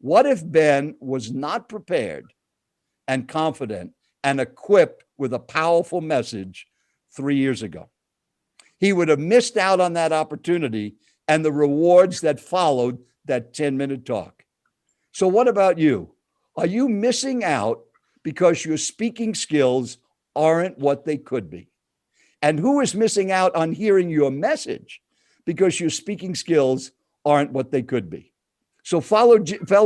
What if Ben was not prepared and confident and equipped with a powerful message 3 years ago? He would have missed out on that opportunity and the rewards that followed that 10-minute talk. So what about you? Are you missing out because your speaking skills aren't what they could be? And who is missing out on hearing your message because your speaking skills aren't what they could be? So fellow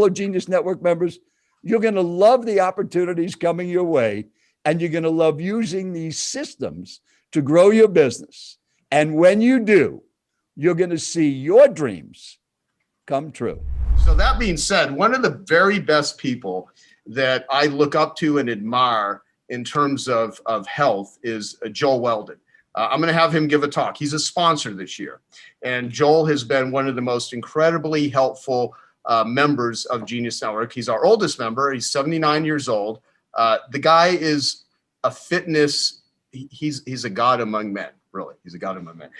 Genius Network members, you're going to love the opportunities coming your way, and you're going to love using these systems to grow your business. And when you do, you're going to see your dreams come true. So that being said, one of the very best people that I look up to and admire in terms of health is Joel Weldon. I'm going to have him give a talk. He's a sponsor this year. And Joel has been one of the most incredibly helpful members of Genius Network. He's our oldest member. He's 79 years old. The guy is a fitness, he's a god among men. Really, he's a god among men.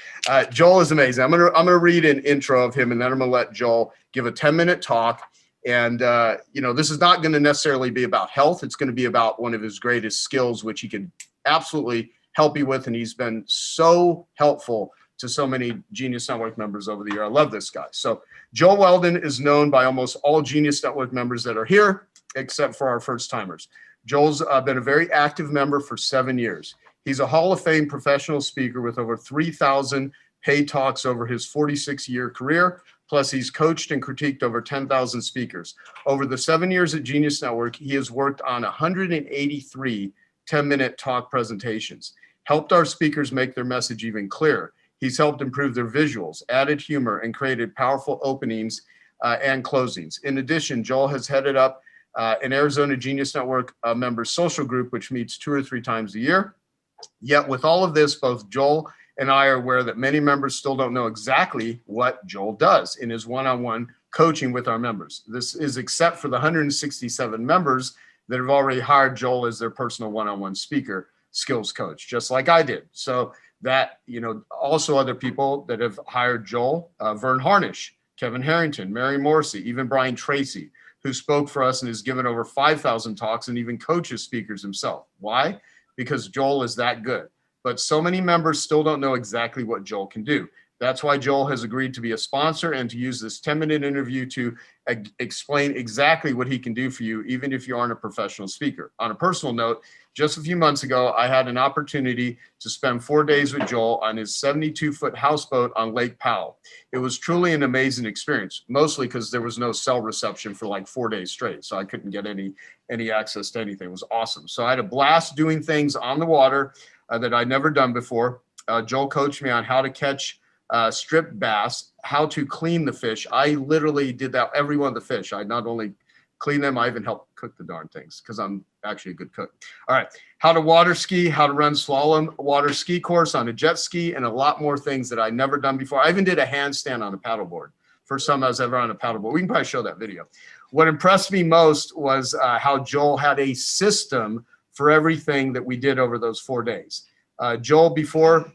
Joel is amazing. I'm gonna read an intro of him, and then I'm gonna let Joel give a 10-minute talk. And this is not going to necessarily be about health. It's going to be about one of his greatest skills, which he can absolutely help you with. And he's been so helpful to so many Genius Network members over the year. I love this guy. So Joel Weldon is known by almost all Genius Network members that are here, except for our first timers. Joel's been a very active member for 7 years. He's a Hall of Fame professional speaker with over 3,000 paid talks over his 46-year career. Plus, he's coached and critiqued over 10,000 speakers. Over the 7 years at Genius Network, he has worked on 183 10-minute talk presentations, helped our speakers make their message even clearer. He's helped improve their visuals, added humor, and created powerful openings and closings. In addition, Joel has headed up an Arizona Genius Network members social group, which meets 2 or 3 times a year. Yet with all of this, both Joel and I are aware that many members still don't know exactly what Joel does in his one-on-one coaching with our members. This is except for the 167 members that have already hired Joel as their personal one-on-one speaker skills coach, just like I did. So that, also other people that have hired Joel, Vern Harnish, Kevin Harrington, Mary Morrissey, even Brian Tracy, who spoke for us and has given over 5,000 talks and even coaches speakers himself. Why? Because Joel is that good. But so many members still don't know exactly what Joel can do. That's why Joel has agreed to be a sponsor and to use this 10-minute interview to explain exactly what he can do for you, even if you aren't a professional speaker. On a personal note, just a few months ago, I had an opportunity to spend 4 days with Joel on his 72-foot houseboat on Lake Powell. It was truly an amazing experience, mostly because there was no cell reception for like 4 days straight, so I couldn't get any access to anything. It was awesome. So I had a blast doing things on the water that I'd never done before. Joel coached me on how to catch strip bass, how to clean the fish. I literally did that, every one of the fish. I not only clean them, I even help cook the darn things because I'm actually a good cook. All right, how to water ski, how to run slalom water ski course on a jet ski, and a lot more things that I'd never done before. I even did a handstand on a paddleboard. First time I was ever on a paddleboard. We can probably show that video. What impressed me most was how Joel had a system for everything that we did over those 4 days. Joel, before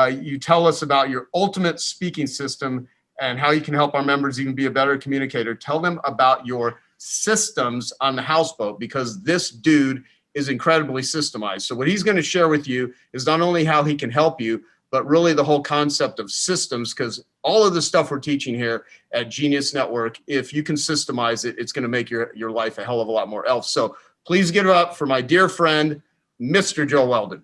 you tell us about your ultimate speaking system and how you can help our members even be a better communicator, tell them about your systems on the houseboat, because this dude is incredibly systemized. So what he's going to share with you is not only how he can help you, but really the whole concept of systems, because all of the stuff we're teaching here at Genius Network, if you can systemize it, it's going to make your life a hell of a lot more elf. So please give it up for my dear friend, Mr. Joel Weldon.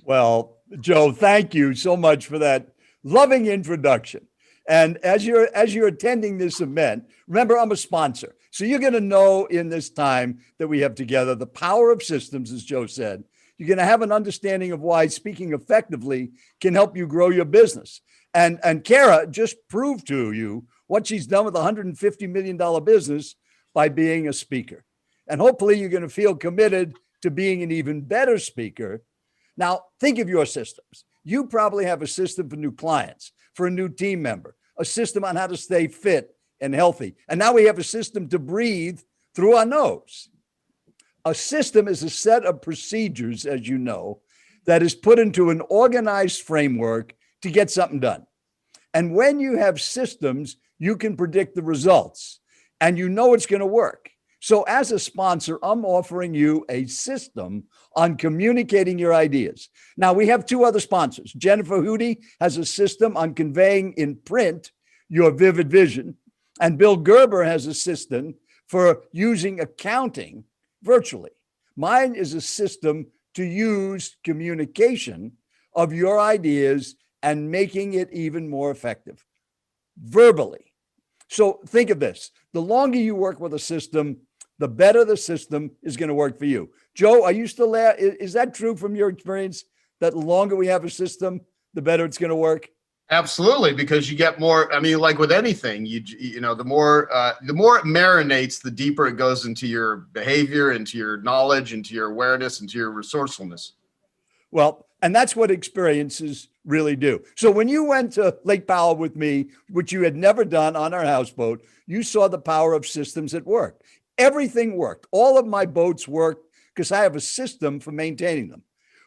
Well, Joe, thank you so much for that loving introduction. And as you're attending this event, remember, I'm a sponsor. So you're going to know in this time that we have together the power of systems, as Joe said. You're going to have an understanding of why speaking effectively can help you grow your business. And Kara just proved to you what she's done with a $150 million business by being a speaker. And hopefully you're going to feel committed to being an even better speaker. Now, think of your systems. You probably have a system for new clients, for a new team member, a system on how to stay fit and healthy. And now we have a system to breathe through our nose. A system is a set of procedures, as you know, that is put into an organized framework to get something done. And when you have systems, you can predict the results. and you know it's going to work. So as a sponsor, I'm offering you a system on communicating your ideas. Now, we have two other sponsors. Jennifer Hootie has a system on conveying in print your vivid vision, and Bill Gerber has a system for using accounting virtually. Mine is a system to use communication of your ideas and making it even more effective verbally. So think of this. The longer you work with a system, the better the system is going to work for you. Joe, are you still there? Is that true from your experience, that the longer we have a system, the better it's going to work? Absolutely, because you get more. I mean, like with anything, you know, the more it marinates, the deeper it goes into your behavior, into your knowledge, into your awareness, into your resourcefulness. Well, and that's what experiences really do. So when you went to Lake Powell with me, which you had never done on our houseboat, you saw the power of systems at work. Everything worked. All of my boats worked because I have a system for maintaining them.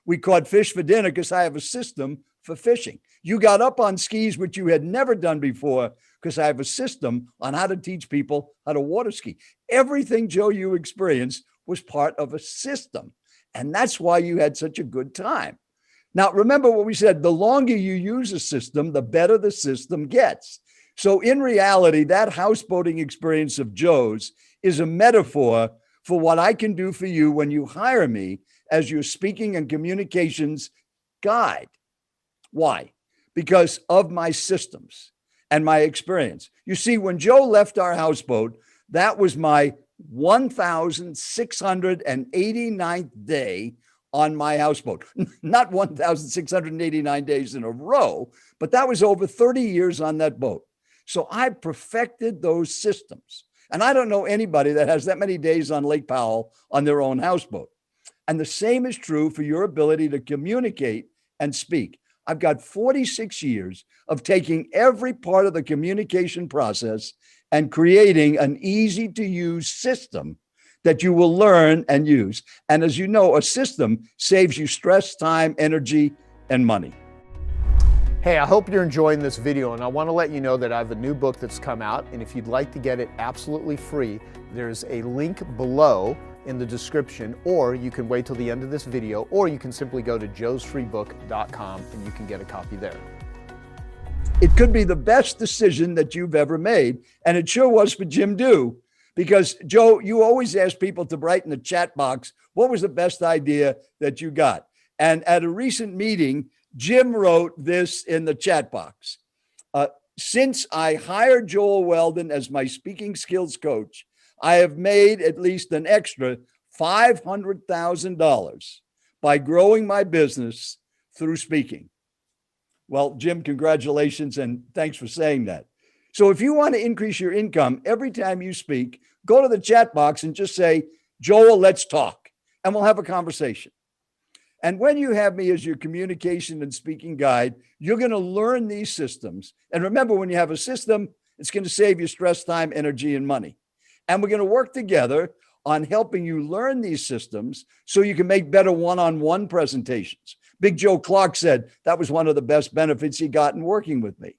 We caught fish for dinner because I have a system for fishing. You got up on skis, which you had never done before, because I have a system on how to teach people how to water ski. Everything, Joe, you experienced was part of a system. And that's why you had such a good time. Now, remember what we said, the longer you use a system, the better the system gets. So in reality, that houseboating experience of Joe's is a metaphor for what I can do for you when you hire me as your speaking and communications guide. Why? Because of my systems and my experience. You see, when Joe left our houseboat, that was my 1,689th day on my houseboat. Not 1,689 days in a row, but that was over 30 years on that boat. So I perfected those systems. And I don't know anybody that has that many days on Lake Powell on their own houseboat. And the same is true for your ability to communicate and speak. I've got 46 years of taking every part of the communication process and creating an easy to use system that you will learn and use. And as you know, a system saves you stress, time, energy, and money. Hey, I hope you're enjoying this video, and I want to let you know that I have a new book that's come out, and if you'd like to get it absolutely free, there's a link below in the description, or you can wait till the end of this video, or you can simply go to joesfreebook.com and you can get a copy there. It could be the best decision that you've ever made, and it sure was for Jim Dew, because Joe, you always ask people to write in the chat box, what was the best idea that you got? And at a recent meeting, Jim wrote this in the chat box. Since I hired Joel Weldon as my speaking skills coach, I have made at least an extra $500,000 by growing my business through speaking. Well, Jim, congratulations, and thanks for saying that. So if you want to increase your income every time you speak, go to the chat box and just say, Joel, let's talk, and we'll have a conversation. And when you have me as your communication and speaking guide, you're going to learn these systems. And remember, when you have a system, it's going to save you stress, time, energy, and money. And we're going to work together on helping you learn these systems so you can make better one-on-one presentations. Big Joe Clark said that was one of the best benefits he got in working with me.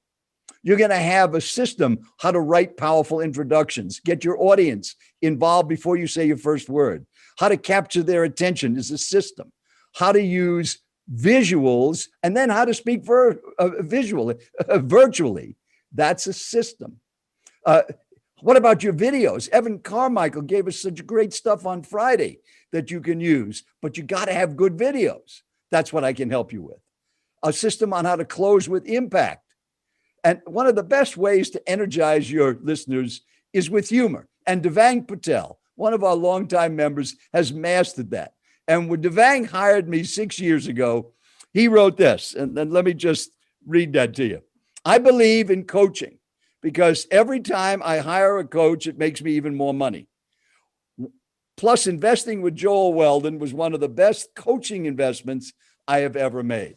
You're going to have a system, how to write powerful introductions, get your audience involved before you say your first word. How to capture their attention is a system. How to use visuals, and then how to speak virtually. That's a system. What about your videos? Evan Carmichael gave us such great stuff on Friday that you can use, but you got to have good videos. That's what I can help you with. A system on how to close with impact. And one of the best ways to energize your listeners is with humor. And Devang Patel, one of our longtime members, has mastered that. And when Devang hired me 6 years ago, he wrote this, and let me just read that to you. I believe in coaching because every time I hire a coach, it makes me even more money. Plus, investing with Joel Weldon was one of the best coaching investments I have ever made.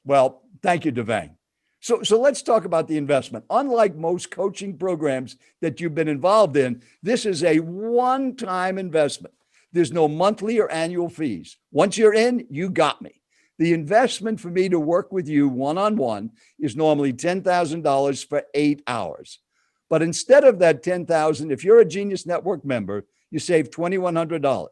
Well, thank you, Devang. So let's talk about the investment. Unlike most coaching programs that you've been involved in, this is a one-time investment. There's no monthly or annual fees. Once you're in, you got me. The investment for me to work with you one-on-one is normally $10,000 for 8 hours. But instead of that 10,000, if you're a Genius Network member, you save $2,100.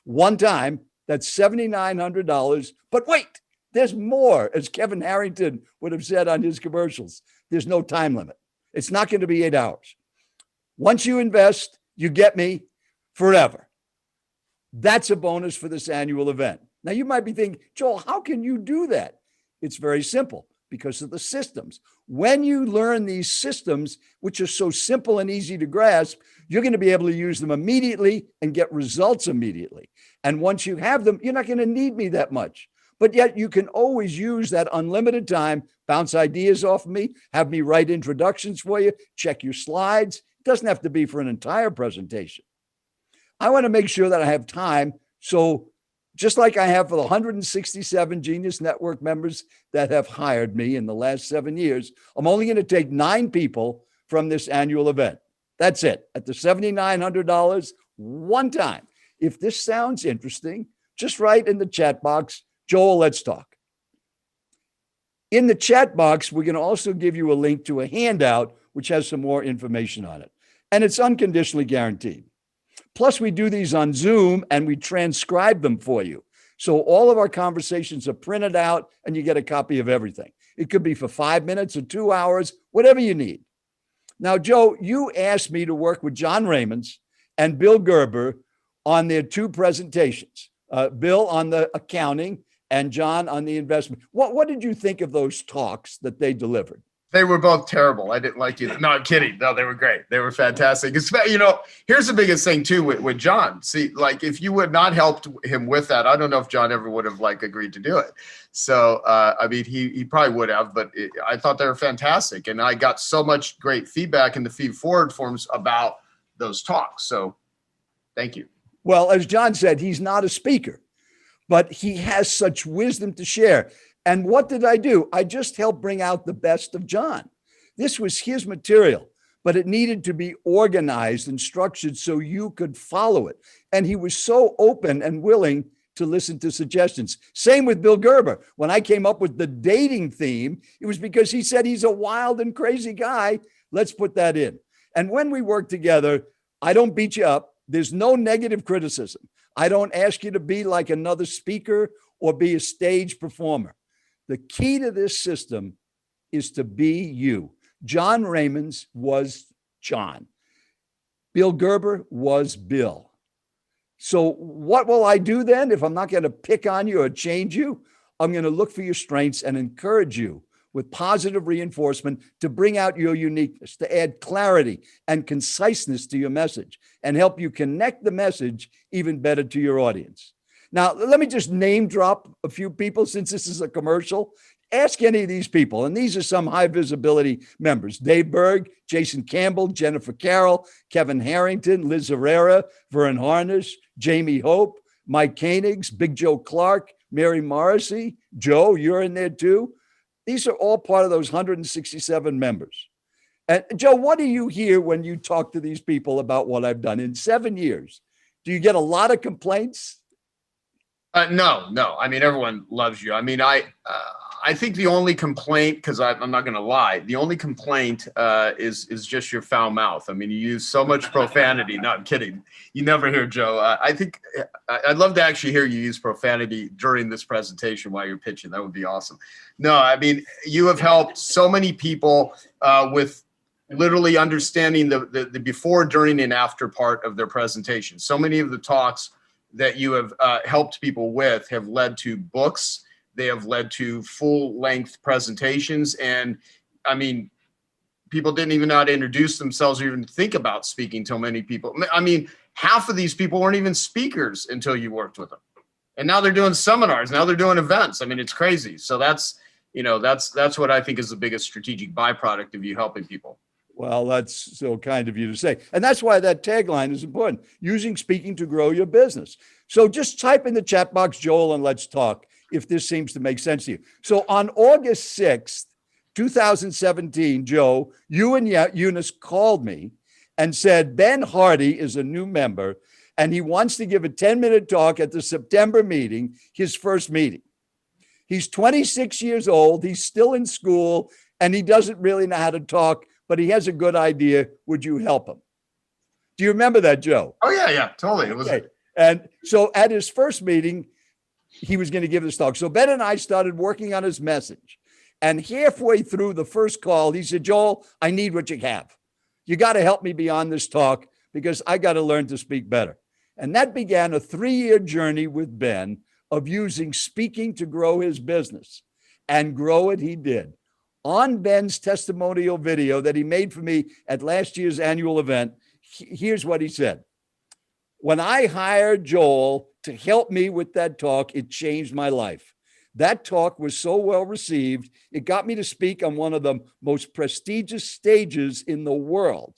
One time, that's $7,900. But wait, there's more, as Kevin Harrington would have said on his commercials. There's no time limit. It's not going to be 8 hours. Once you invest, you get me forever. That's a bonus for this annual event. Now, you might be thinking, Joel, how can you do that? It's very simple, because of the systems. When you learn these systems, which are so simple and easy to grasp, you're going to be able to use them immediately and get results immediately. And once you have them, you're not going to need me that much. But yet you can always use that unlimited time, bounce ideas off of me, have me write introductions for you, check your slides. It doesn't have to be for an entire presentation. I want to make sure that I have time. So just like I have for the 167 Genius Network members that have hired me in the last 7 years, I'm only going to take 9 people from this annual event. That's it, at the $7,900 one time. If this sounds interesting, just write in the chat box, Joel, let's talk. In the chat box, we're going to also give you a link to a handout which has some more information on it. And it's unconditionally guaranteed. Plus, we do these on Zoom and we transcribe them for you. So all of our conversations are printed out and you get a copy of everything. It could be for 5 minutes or 2 hours, whatever you need. Now, Joe, you asked me to work with John Raymonds and Bill Gerber on their 2 presentations, Bill on the accounting and John on the investment. What did you think of those talks that they delivered? They were both terrible. I didn't like either. No, I'm kidding. No, they were great. They were fantastic. It's, here's the biggest thing too with John. See, like if you would not helped him with that, I don't know if John ever would have agreed to do it. So, I mean, he probably would have, but I thought they were fantastic. And I got so much great feedback in the feed forward forms about those talks. So thank you. Well, as John said, he's not a speaker, but he has such wisdom to share. And what did I do? I just helped bring out the best of John. This was his material, but it needed to be organized and structured so you could follow it. And he was so open and willing to listen to suggestions. Same with Bill Gerber. When I came up with the dating theme, it was because he said he's a wild and crazy guy. Let's put that in. And when we work together, I don't beat you up. There's no negative criticism. I don't ask you to be like another speaker or be a stage performer. The key to this system is to be you. John Raymonds was John. Bill Gerber was Bill. So what will I do then if I'm not going to pick on you or change you? I'm going to look for your strengths and encourage you with positive reinforcement to bring out your uniqueness, to add clarity and conciseness to your message and help you connect the message even better to your audience. Now, let me just name drop a few people since this is a commercial. Ask any of these people, and these are some high visibility members: Dave Berg, Jason Campbell, Jennifer Carroll, Kevin Harrington, Liz Herrera, Vern Harnish, Jamie Hope, Mike Koenigs, Big Joe Clark, Mary Morrissey. Joe, you're in there too. These are all part of those 167 members. And Joe, what do you hear when you talk to these people about what I've done in 7 years? Do you get a lot of complaints? No. I mean, everyone loves you. I mean, I think the only complaint, because I'm not going to lie, the only complaint is just your foul mouth. I mean, you use so much profanity. No, I'm kidding. You never hear Joe. I think I'd love to actually hear you use profanity during this presentation while you're pitching. That would be awesome. No, I mean, you have helped so many people with literally understanding the before, during, and after part of their presentation. So many of the talks that you have helped people with have led to books. They have led to full-length presentations. And I mean, people didn't even know how to introduce themselves or even think about speaking to many people. I mean, half of these people weren't even speakers until you worked with them. And now they're doing seminars. Now they're doing events. I mean, it's crazy. So that's what I think is the biggest strategic byproduct of you helping people. Well, that's so kind of you to say. And that's why that tagline is important: using speaking to grow your business. So just type in the chat box, Joel, and let's talk if this seems to make sense to you. So on August 6th, 2017, Joe, you and Eunice called me and said, Ben Hardy is a new member and he wants to give a 10-minute talk at the September meeting, his first meeting. He's 26 years old. He's still in school and he doesn't really know how to talk, but he has a good idea. Would you help him? Do you remember that, Joe? Oh yeah, totally. It was. Okay. And so at his first meeting, he was going to give this talk. So Ben and I started working on his message. And halfway through the first call, he said, Joel, I need what you have. You got to help me beyond this talk because I got to learn to speak better. And that began a 3-year journey with Ben of using speaking to grow his business. And grow it he did. On Ben's testimonial video that he made for me at last year's annual event, here's what he said. When I hired Joel to help me with that talk, it changed my life. That talk was so well received, it got me to speak on one of the most prestigious stages in the world.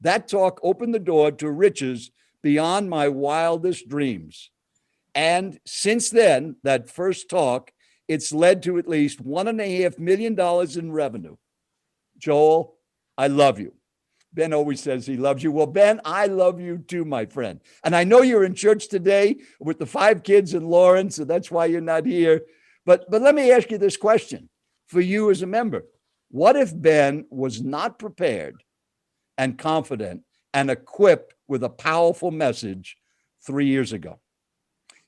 That talk opened the door to riches beyond my wildest dreams. And since then, that first talk, it's led to at least $1.5 million in revenue. Joel, I love you. Ben always says he loves you. Well, Ben, I love you too, my friend. And I know you're in church today with the 5 kids in Lawrence, so that's why you're not here. But let me ask you this question for you as a member. What if Ben was not prepared and confident and equipped with a powerful message 3 years ago?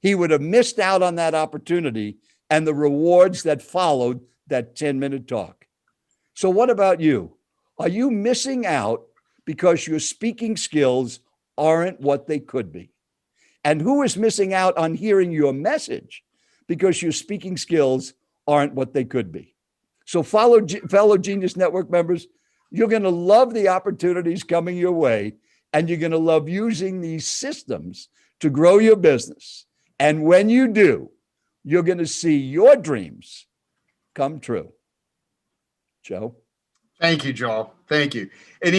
He would have missed out on that opportunity and the rewards that followed that 10-minute talk. So what about you? Are you missing out because your speaking skills aren't what they could be? And who is missing out on hearing your message because your speaking skills aren't what they could be? So fellow Genius Network members, you're going to love the opportunities coming your way, and you're going to love using these systems to grow your business. And when you do, you're going to see your dreams come true. Joe? Thank you, Joel. Thank you. And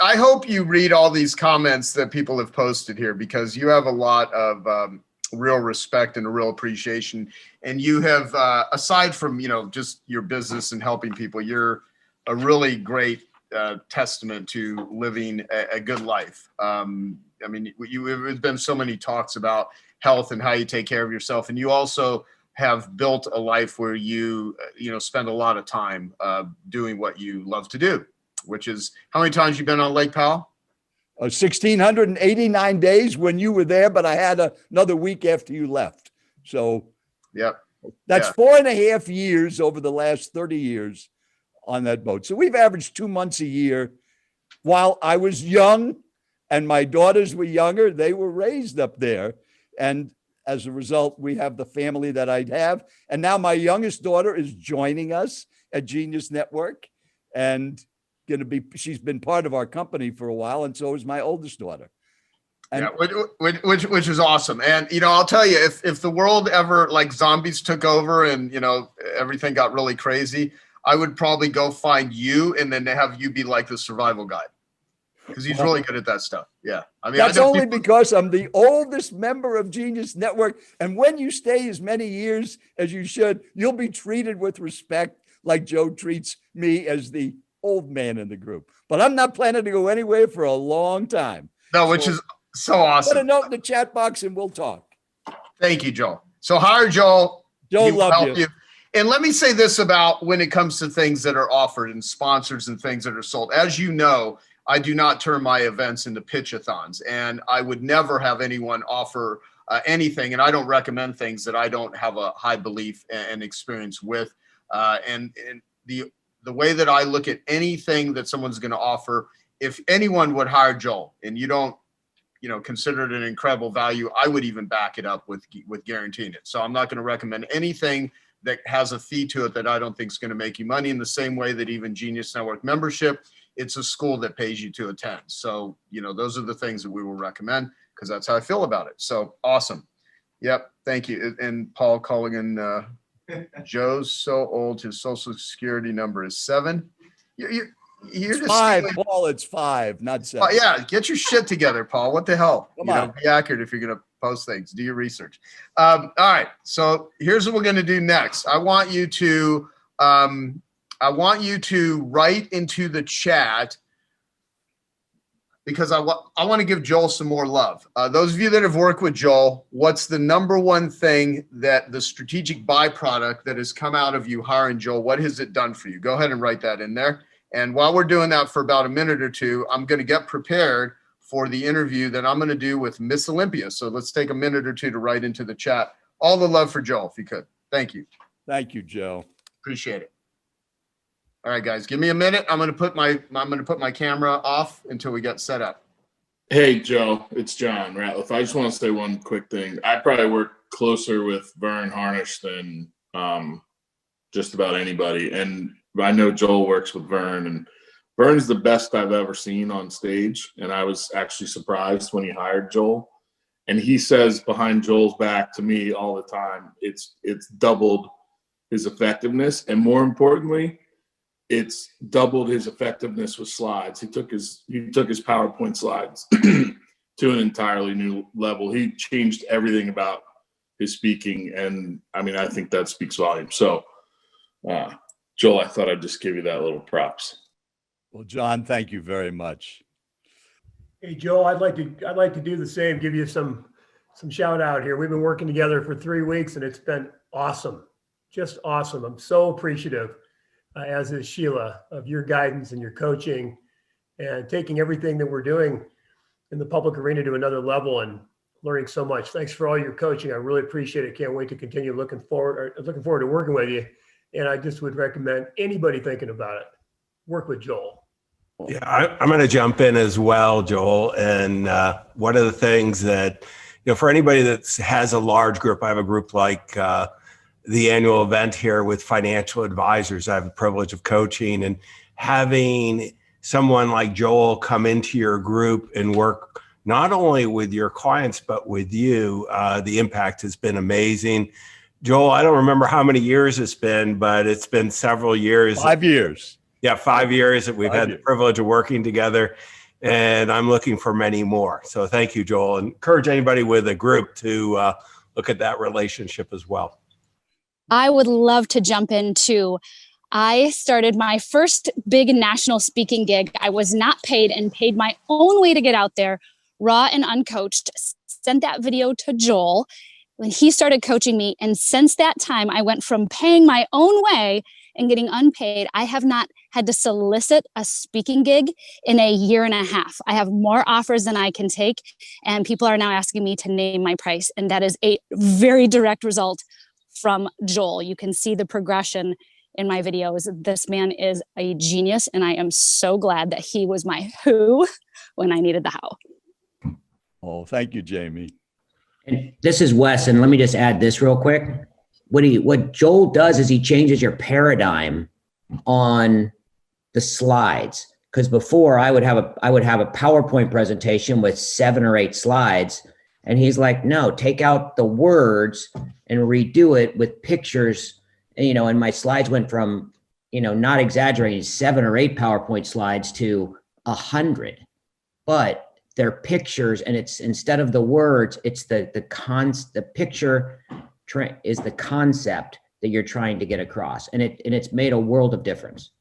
I hope you read all these comments that people have posted here, because you have a lot of real respect and a real appreciation. And you have, aside from, just your business and helping people, you're a really great testament to living a good life. There's been so many talks about health and how you take care of yourself. And you also have built a life where you spend a lot of time doing what you love to do, which is, how many times you been on Lake Powell? 1,689 days when you were there, but I had another week after you left. So yep. That's 4.5 years over the last 30 years on that boat. So we've averaged 2 months a year. While I was young and my daughters were younger, they were raised up there. And as a result, we have the family that I have. And now my youngest daughter is joining us at Genius Network and she's been part of our company for a while. And so is my oldest daughter. And which is awesome. And, I'll tell you, if the world ever, like, zombies took over and, everything got really crazy, I would probably go find you and then have you be like the survival guide, because he's really good at that stuff. Yeah. That's only because I'm the oldest member of Genius Network. And when you stay as many years as you should, you'll be treated with respect like Joe treats me as the old man in the group. But I'm not planning to go anywhere for a long time. No, which is so awesome. Put a note in the chat box and we'll talk. Thank you, Joel. So hire Joel. Joel loves you. And let me say this about when it comes to things that are offered and sponsors and things that are sold. As you know, I do not turn my events into pitch-a-thons, and I would never have anyone offer anything. And I don't recommend things that I don't have a high belief and experience with. And the way that I look at anything that someone's going to offer, if anyone would hire Joel and you don't, consider it an incredible value, I would even back it up with guaranteeing it. So I'm not going to recommend anything that has a fee to it that I don't think is going to make you money, in the same way that even Genius Network membership, it's a school that pays you to attend. So, those are the things that we will recommend, because that's how I feel about it. So awesome. Yep. Thank you. And Paul Culligan, Joe's so old, his social security number is 7. You're just 5, Paul. It's 5, not 7. Yeah, get your shit together, Paul. What the hell? Come on. Be accurate if you're going to post things. Do your research. All right. So here's what we're going to do next. I want you to write into the chat, because I want to give Joel some more love. Those of you that have worked with Joel, what's the number one thing that the strategic byproduct that has come out of you hiring Joel? What has it done for you? Go ahead and write that in there. And while we're doing that for about a minute or two, I'm going to get prepared for the interview that I'm going to do with Miss Olympia. So let's take a minute or two to write into the chat. All the love for Joel, if you could. Thank you. Thank you, Joe. Appreciate it. All right, guys, give me a minute. I'm going to put my camera off until we get set up. Hey, Joe, it's John Ratliff. I just want to say one quick thing. I probably work closer with Vern Harnish than just about anybody. And I know Joel works with Vern, and Vern's the best I've ever seen on stage. And I was actually surprised when he hired Joel. And he says behind Joel's back to me all the time, it's doubled his effectiveness. And more importantly, it's doubled his effectiveness with slides. He took his PowerPoint slides to an entirely new level. He changed everything about his speaking. And I mean, I think that speaks volumes. So, Joel, I thought I'd just give you that little props. Well, John, thank you very much. Hey, Joel, I'd like to do the same, give you some shout out here. We've been working together for 3 weeks and it's been awesome. Just awesome. I'm so appreciative, as is Sheila, of your guidance and your coaching and taking everything that we're doing in the public arena to another level and learning so much. Thanks for all your coaching. I really appreciate it. Can't wait to continue looking forward to working with you. And I just would recommend anybody thinking about it, work with Joel. Yeah, I'm going to jump in as well, Joel. And one of the things that, for anybody that has a large group, I have a group like the annual event here with financial advisors. I have the privilege of coaching, and having someone like Joel come into your group and work not only with your clients, but with you, the impact has been amazing. Joel, I don't remember how many years it's been, but it's been several years. 5 years. Yeah, 5 years that we've had the privilege of working together, and I'm looking for many more. So thank you, Joel. And encourage anybody with a group to look at that relationship as well. I would love to jump in too. I started my first big national speaking gig. I was not paid and paid my own way to get out there, raw and uncoached. Sent that video to Joel when he started coaching me. And since that time, I went from paying my own way and getting unpaid. I have not had to solicit a speaking gig in a year and a half. I have more offers than I can take, and people are now asking me to name my price. And that is a very direct result from Joel. You can see the progression in my videos. This man is a genius, and I am so glad that he was my who when I needed the how. Oh, thank you, Jamie. And this is Wes, and let me just add this real quick. What Joel does is he changes your paradigm on the slides. Because before I would have a PowerPoint presentation with 7 or 8 slides, and he's like, no, take out the words and redo it with pictures. And my slides went from, not exaggerating, 7 or 8 PowerPoint slides to 100, but they're pictures, and it's instead of the words, it's the picture is the concept that you're trying to get across, and it's made a world of difference.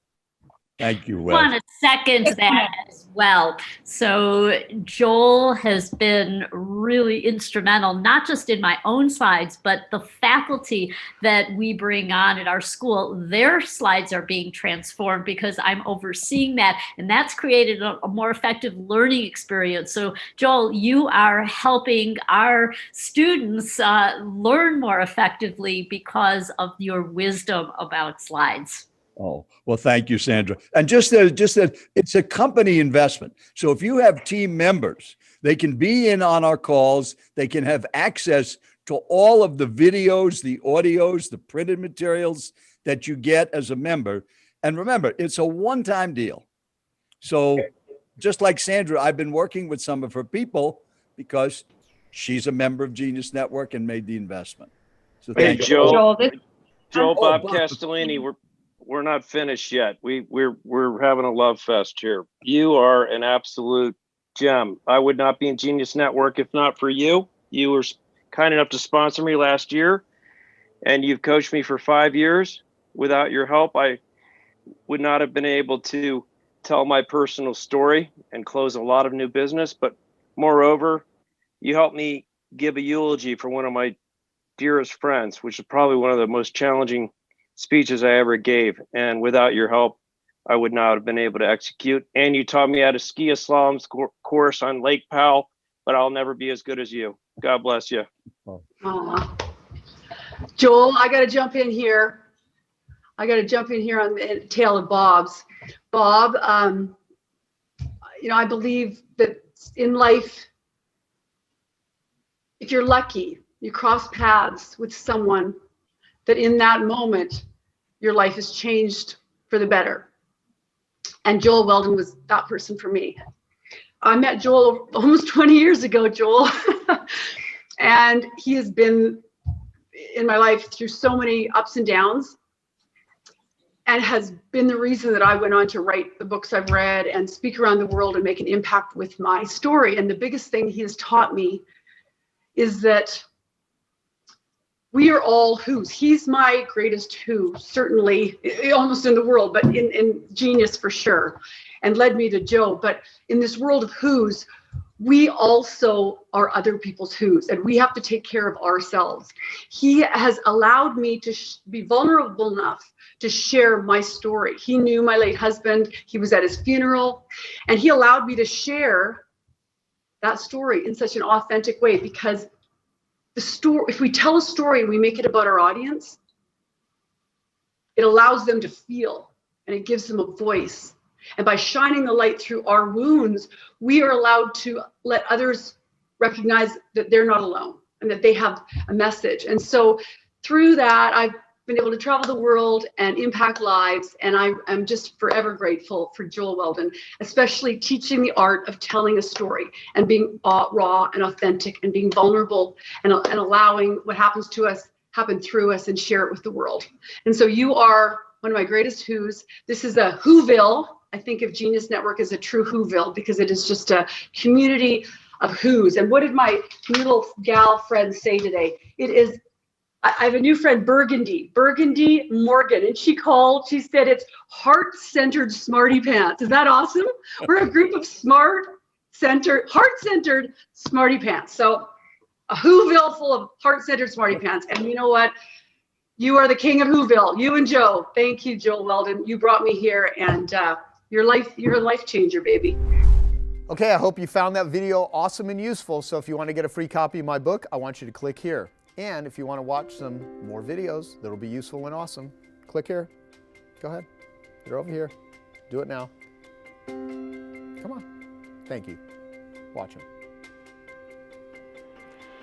Thank you, I Wes. want to second that as well. So Joel has been really instrumental, not just in my own slides, but the faculty that we bring on at our school, their slides are being transformed because I'm overseeing that. And that's created a more effective learning experience. So Joel, you are helping our students learn more effectively because of your wisdom about slides. Oh, well, thank you, Sandra. And just that it's a company investment. So if you have team members, they can be in on our calls. They can have access to all of the videos, the audios, the printed materials that you get as a member. And remember, it's a one-time deal. So just like Sandra, I've been working with some of her people because she's a member of Genius Network and made the investment. So Hey, thank you. Joel, Bob Bob. Castellini, we're not finished yet. We're having a love fest here. You are an absolute gem. I would not be in Genius Network if not for you. You were kind enough to sponsor me last year, and you've coached me for 5 years. Without your help, I would not have been able to tell my personal story and close a lot of new business. But moreover, you helped me give a eulogy for one of my dearest friends, which is probably one of the most challenging speeches I ever gave. And without your help, I would not have been able to execute. And you taught me how to ski a slalom course on Lake Powell, but I'll never be as good as you. God bless you. Joel, I got to jump in here. I got to jump in here on the tail of Bob's. Bob, I believe that in life, if you're lucky, you cross paths with someone that in that moment, your life has changed for the better. And Joel Weldon was that person for me. I met Joel almost 20 years ago, Joel. And he has been in my life through so many ups and downs, and has been the reason that I went on to write the books I've read and speak around the world and make an impact with my story. And the biggest thing he has taught me is that we are all who's. He's my greatest who, certainly, almost in the world, but in genius for sure, and led me to Joe. But in this world of who's, we also are other people's who's, and we have to take care of ourselves. He has allowed me to be vulnerable enough to share my story. He knew my late husband. He was at his funeral, and he allowed me to share that story in such an authentic way, because the story, if we tell a story and we make it about our audience, it allows them to feel, and it gives them a voice. And by shining the light through our wounds, we are allowed to let others recognize that they're not alone and that they have a message. And so through that, I've been able to travel the world and impact lives. And I am just forever grateful for Joel Weldon, especially teaching the art of telling a story and being raw and authentic and being vulnerable and allowing what happens to us happen through us and share it with the world. And so you are one of my greatest who's. This is a Whoville. I think of Genius Network as a true Whoville, because it is just a community of who's. And what did my little gal friend say today? It is, I have a new friend, Burgundy Morgan, and she said it's heart-centered smarty pants. Is that awesome? We're a group of heart-centered smarty pants. So a Whoville full of heart-centered smarty pants. And you know what? You are the king of Whoville, you and Joe. Thank you, Joel Weldon. You brought me here, and you're a life changer, baby. Okay, I hope you found that video awesome and useful. So if you want to get a free copy of my book, I want you to click here. And if you want to watch some more videos that'll be useful and awesome, click here. Go ahead. They're over here. Do it now. Come on. Thank you. Watch them.